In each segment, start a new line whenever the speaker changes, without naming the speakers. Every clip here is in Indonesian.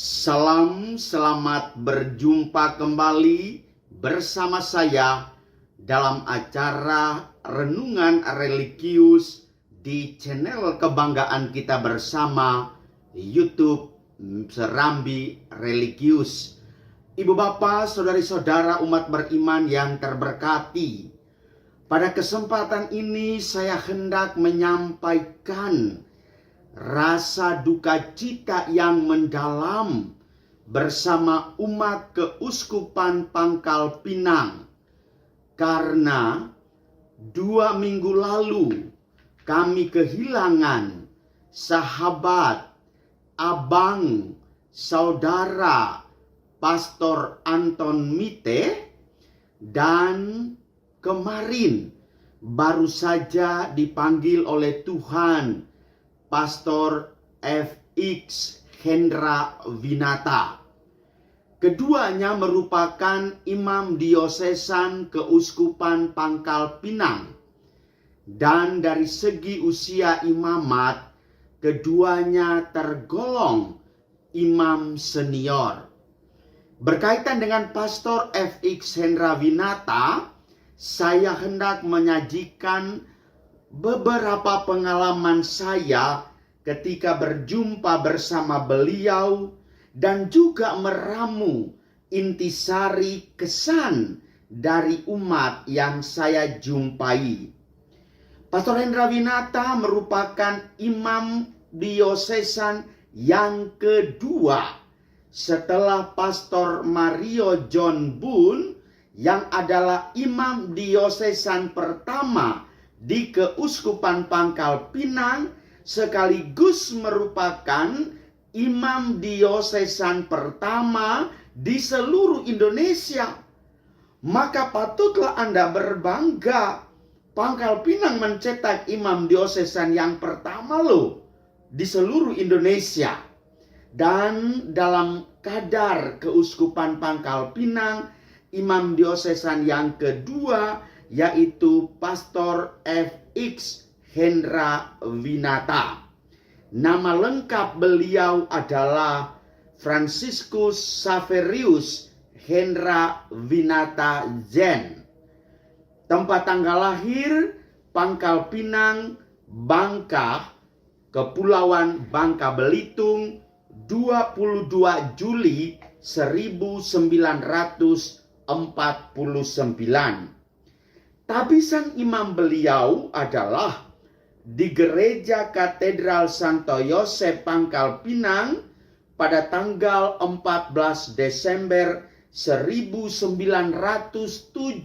Salam, selamat berjumpa kembali bersama saya dalam acara Renungan Religius di channel kebanggaan kita bersama YouTube Serambi Religius. Ibu bapak, saudari-saudara umat beriman yang terberkati, pada kesempatan ini saya hendak menyampaikan rasa duka cita yang mendalam bersama umat Keuskupan Pangkal Pinang, karena 2 minggu lalu kami kehilangan sahabat, abang, saudara Pastor Anton Mite, dan kemarin baru saja dipanggil oleh Tuhan Pastor FX Hendra Winata. Keduanya merupakan imam diosesan Keuskupan Pangkal Pinang. Dan dari segi usia imamat, keduanya tergolong imam senior. Berkaitan dengan Pastor FX Hendra Winata, saya hendak menyajikan beberapa pengalaman saya ketika berjumpa bersama beliau dan juga meramu intisari kesan dari umat yang saya jumpai. Pastor Hendra Winata merupakan imam diosesan yang kedua setelah Pastor Mario John Boone yang adalah imam diosesan pertama di Keuskupan Pangkal Pinang, sekaligus merupakan imam diosesan pertama di seluruh Indonesia. Maka patutlah Anda berbangga, Pangkal Pinang mencetak imam diosesan yang pertama loh di seluruh Indonesia. Dan dalam kadar Keuskupan Pangkal Pinang, imam diosesan yang kedua yaitu Pastor FX Hendra Winata. Nama lengkap beliau adalah Franciscus Saverius Hendra Winata Zen. Tempat tanggal lahir Pangkal Pinang, Bangka, Kepulauan Bangka Belitung, 22 Juli 1949. Tapi sang imam beliau adalah di Gereja Katedral Santo Yosef Pangkal Pinang pada tanggal 14 Desember 1975.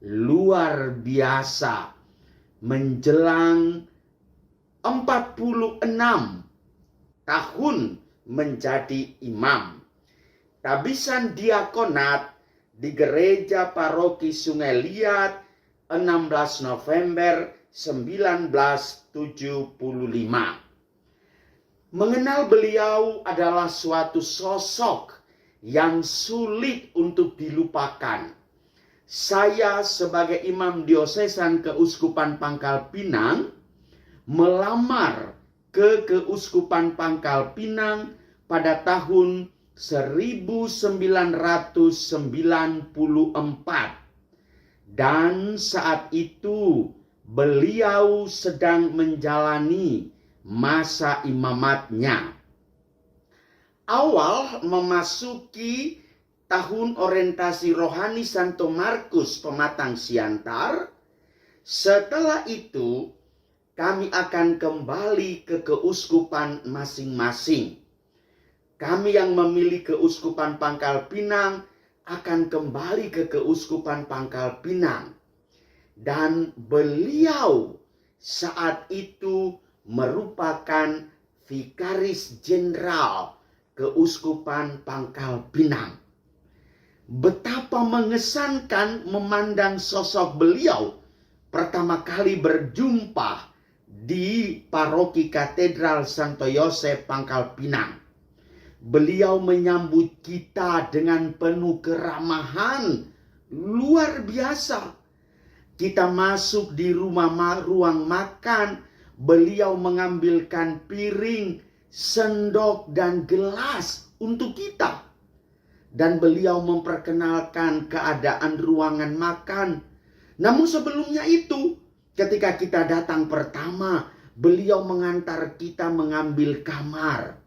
Luar biasa, menjelang 46 tahun menjadi imam. Tabisan diakonat di Gereja Paroki Sungai Liat 16 November 1975. Mengenal beliau adalah suatu sosok yang sulit untuk dilupakan. Saya sebagai imam diosesan Keuskupan Pangkal Pinang melamar ke Keuskupan Pangkal Pinang pada tahun 1994, dan saat itu beliau sedang menjalani masa imamatnya. Awal memasuki tahun orientasi rohani Santo Markus Pematang Siantar. Setelah itu kami akan kembali ke keuskupan masing-masing. Kami yang memilih Keuskupan Pangkal Pinang akan kembali ke Keuskupan Pangkal Pinang. Dan beliau saat itu merupakan Vikaris Jenderal Keuskupan Pangkal Pinang. Betapa mengesankan memandang sosok beliau pertama kali berjumpa di Paroki Katedral Santo Yosef Pangkal Pinang. Beliau menyambut kita dengan penuh keramahan, luar biasa. Kita masuk di ruang makan, beliau mengambilkan piring sendok dan gelas untuk kita. Dan beliau memperkenalkan keadaan ruangan makan. Namun sebelumnya itu, ketika kita datang pertama, beliau mengantar kita mengambil kamar.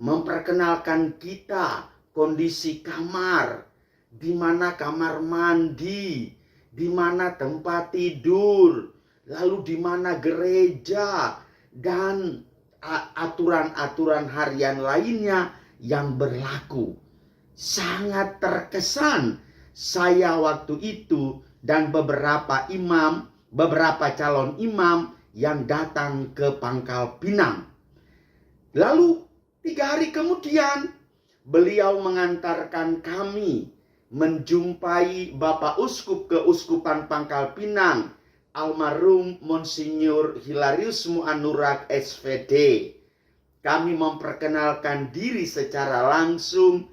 Memperkenalkan kita kondisi kamar, di mana kamar mandi, di mana tempat tidur, lalu di mana gereja, dan aturan-aturan harian lainnya yang berlaku. Sangat terkesan saya waktu itu dan beberapa calon imam yang datang ke Pangkal Pinang. Lalu 3 hari kemudian beliau mengantarkan kami menjumpai Bapak Uskup Keuskupan Pangkal Pinang, almarhum Monsinyur Hilarius Muanurak SVD. Kami memperkenalkan diri secara langsung,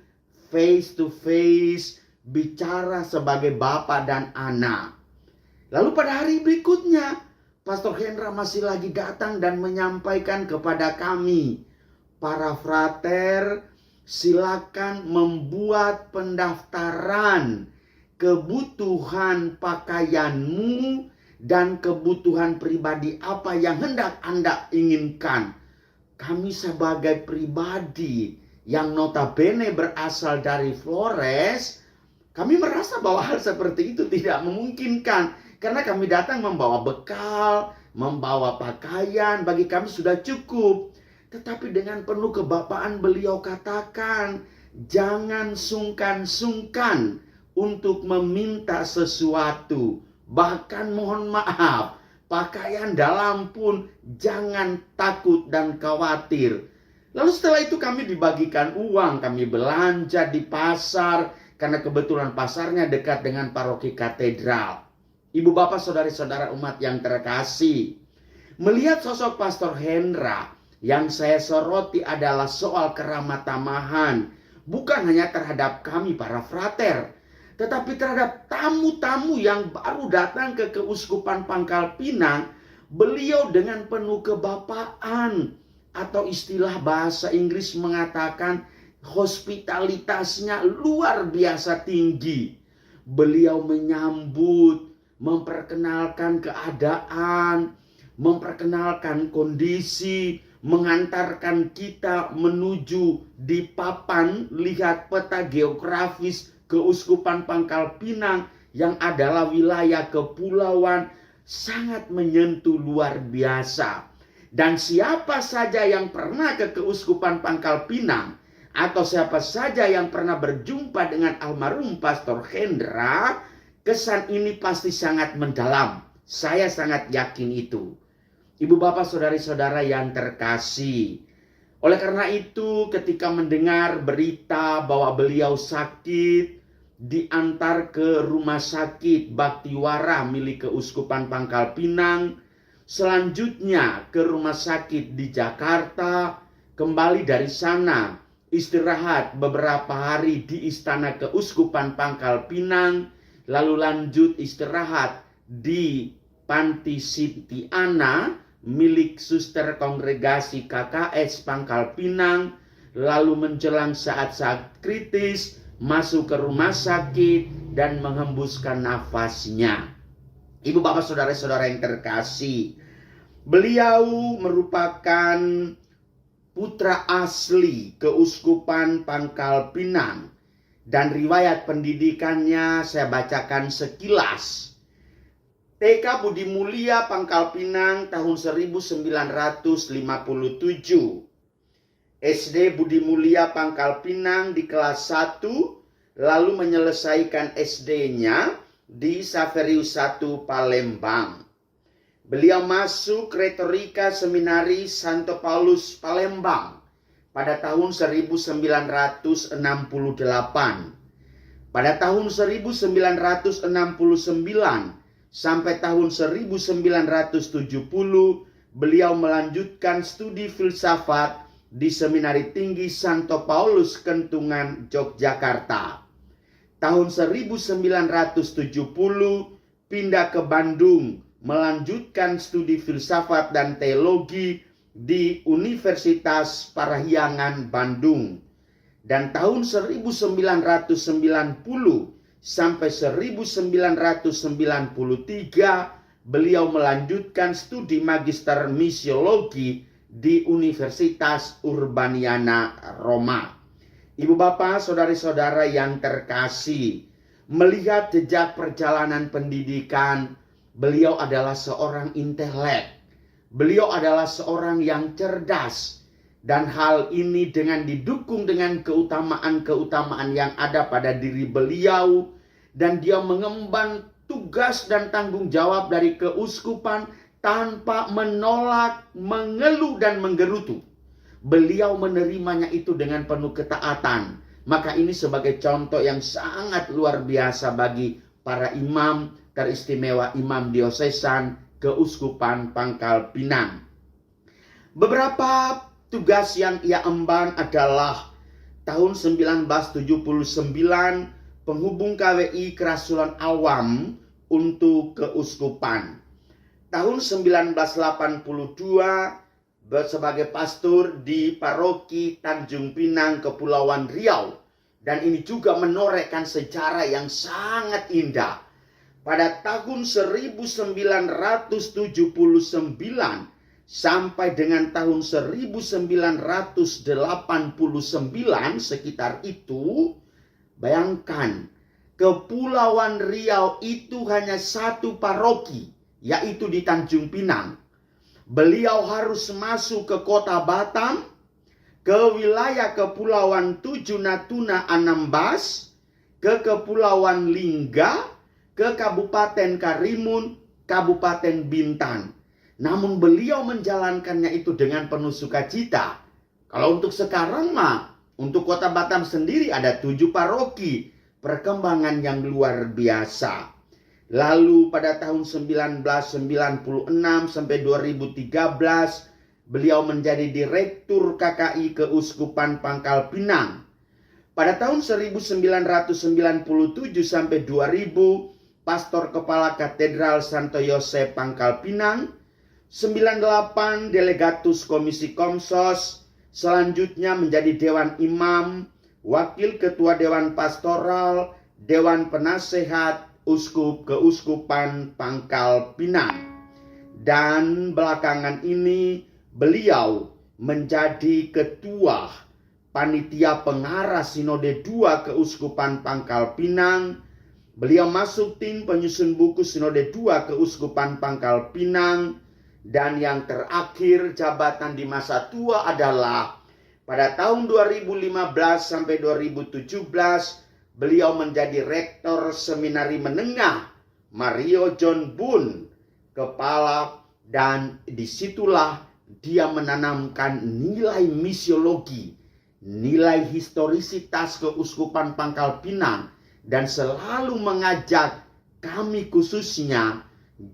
face to face, bicara sebagai bapak dan anak. Lalu pada hari berikutnya, Pastor Hendra masih lagi datang dan menyampaikan kepada kami, para frater, silakan membuat pendaftaran kebutuhan pakaianmu dan kebutuhan pribadi apa yang hendak Anda inginkan. Kami sebagai pribadi yang notabene berasal dari Flores, kami merasa bahwa hal seperti itu tidak memungkinkan. Karena kami datang membawa bekal, membawa pakaian, bagi kami sudah cukup. Tetapi dengan penuh kebapaan beliau katakan, jangan sungkan-sungkan untuk meminta sesuatu. Bahkan mohon maaf, pakaian dalam pun jangan takut dan khawatir. Lalu setelah itu kami dibagikan uang, kami belanja di pasar, karena kebetulan pasarnya dekat dengan paroki katedral. Ibu bapak saudari-saudara umat yang terkasih, melihat sosok Pastor Hendra, yang saya soroti adalah soal keramah tamahan, bukan hanya terhadap kami para frater, tetapi terhadap tamu-tamu yang baru datang ke Keuskupan Pangkal Pinang. Beliau dengan penuh kebapaan, atau istilah bahasa Inggris mengatakan hospitalitasnya luar biasa tinggi. Beliau menyambut, memperkenalkan keadaan, memperkenalkan kondisi, mengantarkan kita menuju di papan, lihat peta geografis Keuskupan Pangkal Pinang yang adalah wilayah kepulauan, sangat menyentuh luar biasa. Dan siapa saja yang pernah ke Keuskupan Pangkal Pinang, atau siapa saja yang pernah berjumpa dengan almarhum Pastor Hendra, kesan ini pasti sangat mendalam. Saya sangat yakin itu. Ibu bapak saudari-saudara yang terkasih, oleh karena itu ketika mendengar berita bahwa beliau sakit, diantar ke rumah sakit Baktiwara milik Keuskupan Pangkal Pinang, selanjutnya ke rumah sakit di Jakarta, kembali dari sana istirahat beberapa hari di Istana Keuskupan Pangkal Pinang, lalu lanjut istirahat di Panti Siti Ana milik Suster Kongregasi KKS Pangkal Pinang, lalu menjelang saat-saat kritis masuk ke rumah sakit dan menghembuskan nafasnya. Ibu bapak saudara-saudara yang terkasih, beliau merupakan putra asli Keuskupan Pangkal Pinang, dan riwayat pendidikannya saya bacakan sekilas. TK Budi Mulia Pangkal Pinang tahun 1957. SD Budi Mulia Pangkal Pinang di kelas 1, lalu menyelesaikan SD-nya di Saverius 1 Palembang. Beliau masuk Retorika Seminari Santo Paulus Palembang pada tahun 1968. Pada tahun 1969 sampai tahun 1970 beliau melanjutkan studi filsafat di Seminari Tinggi Santo Paulus Kentungan, Yogyakarta. Tahun 1970 pindah ke Bandung melanjutkan studi filsafat dan teologi di Universitas Parahyangan Bandung. Dan tahun 1990 sampai 1993 beliau melanjutkan studi magister misiologi di Universitas Urbaniana Roma. Ibu bapak, saudari-saudara yang terkasih, melihat jejak perjalanan pendidikan, beliau adalah seorang intelek. Beliau adalah seorang yang cerdas. Dan hal ini dengan didukung dengan keutamaan-keutamaan yang ada pada diri beliau. Dan dia mengemban tugas dan tanggung jawab dari keuskupan tanpa menolak, mengeluh dan menggerutu. Beliau menerimanya itu dengan penuh ketaatan. Maka ini sebagai contoh yang sangat luar biasa bagi para imam, teristimewa imam diosesan Keuskupan Pangkal Pinang. Beberapa tugas yang ia emban adalah tahun 1979 penghubung KWI Kerasulan Awam untuk keuskupan. Tahun 1982 sebagai pastor di paroki Tanjung Pinang, Kepulauan Riau. Dan ini juga menorehkan sejarah yang sangat indah. Pada tahun 1979 sampai dengan tahun 1989 sekitar itu, bayangkan, Kepulauan Riau itu hanya satu paroki, yaitu di Tanjung Pinang. Beliau harus masuk ke kota Batam, ke wilayah Kepulauan Tujuh Natuna Anambas, ke Kepulauan Lingga, ke Kabupaten Karimun, Kabupaten Bintan. Namun beliau menjalankannya itu dengan penuh sukacita. Kalau untuk sekarang mah, untuk kota Batam sendiri ada 7 paroki. Perkembangan yang luar biasa. Lalu pada tahun 1996 sampai 2013 beliau menjadi Direktur KKI Keuskupan Pangkal Pinang. Pada tahun 1997 sampai 2000 Pastor Kepala Katedral Santo Yosef Pangkal Pinang. 98 Delegatus Komisi Komsos. Selanjutnya menjadi Dewan Imam, Wakil Ketua Dewan Pastoral, Dewan Penasehat Uskup Keuskupan Pangkal Pinang. Dan belakangan ini beliau menjadi Ketua Panitia Pengarah Sinode II Keuskupan Pangkal Pinang. Beliau masuk tim penyusun buku Sinode II Keuskupan Pangkal Pinang. Dan yang terakhir jabatan di masa tua adalah pada tahun 2015 sampai 2017 beliau menjadi Rektor Seminari Menengah Mario John Boone, kepala, dan disitulah dia menanamkan nilai misiologi, nilai historisitas Keuskupan Pangkal Pinang, dan selalu mengajak kami khususnya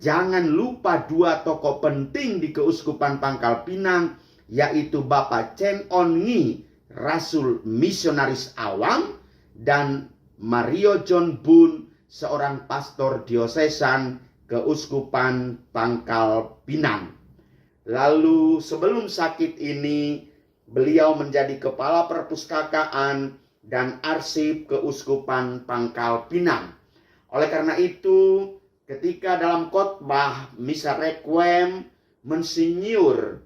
jangan lupa 2 tokoh penting di Keuskupan Pangkal Pinang, yaitu Bapak Chen On Ngi, Rasul Misionaris Awam, dan Mario John Boone, seorang pastor diosesan Keuskupan Pangkal Pinang. Lalu sebelum sakit ini, beliau menjadi Kepala Perpustakaan dan Arsip Keuskupan Pangkal Pinang. Oleh karena itu, ketika dalam khotbah Misa Requiem, Monsinyur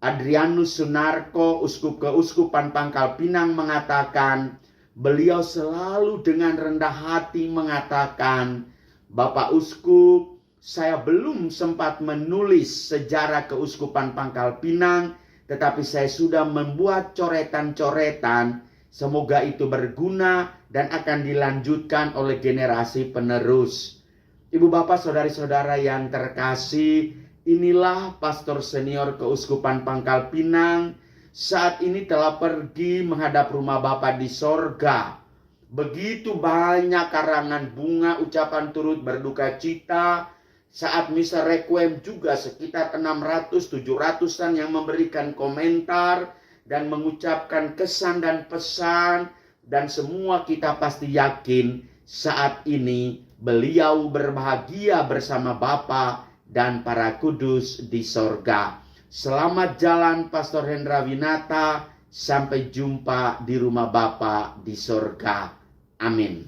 Adrianus Sunarko, Uskup Keuskupan Pangkal Pinang mengatakan, beliau selalu dengan rendah hati mengatakan, Bapak Uskup, saya belum sempat menulis sejarah Keuskupan Pangkal Pinang, tetapi saya sudah membuat coretan-coretan. Semoga itu berguna dan akan dilanjutkan oleh generasi penerus. Ibu bapak saudari-saudara yang terkasih, inilah pastor senior Keuskupan Pangkal Pinang. Saat ini telah pergi menghadap rumah Bapa di sorga. Begitu banyak karangan bunga ucapan turut berduka cita. Saat misa requiem juga sekitar 600-700an yang memberikan komentar dan mengucapkan kesan dan pesan. Dan semua kita pasti yakin saat ini beliau berbahagia bersama Bapa dan para kudus di sorga. Selamat jalan Pastor Hendra Winata. Sampai jumpa di rumah Bapa di sorga. Amin.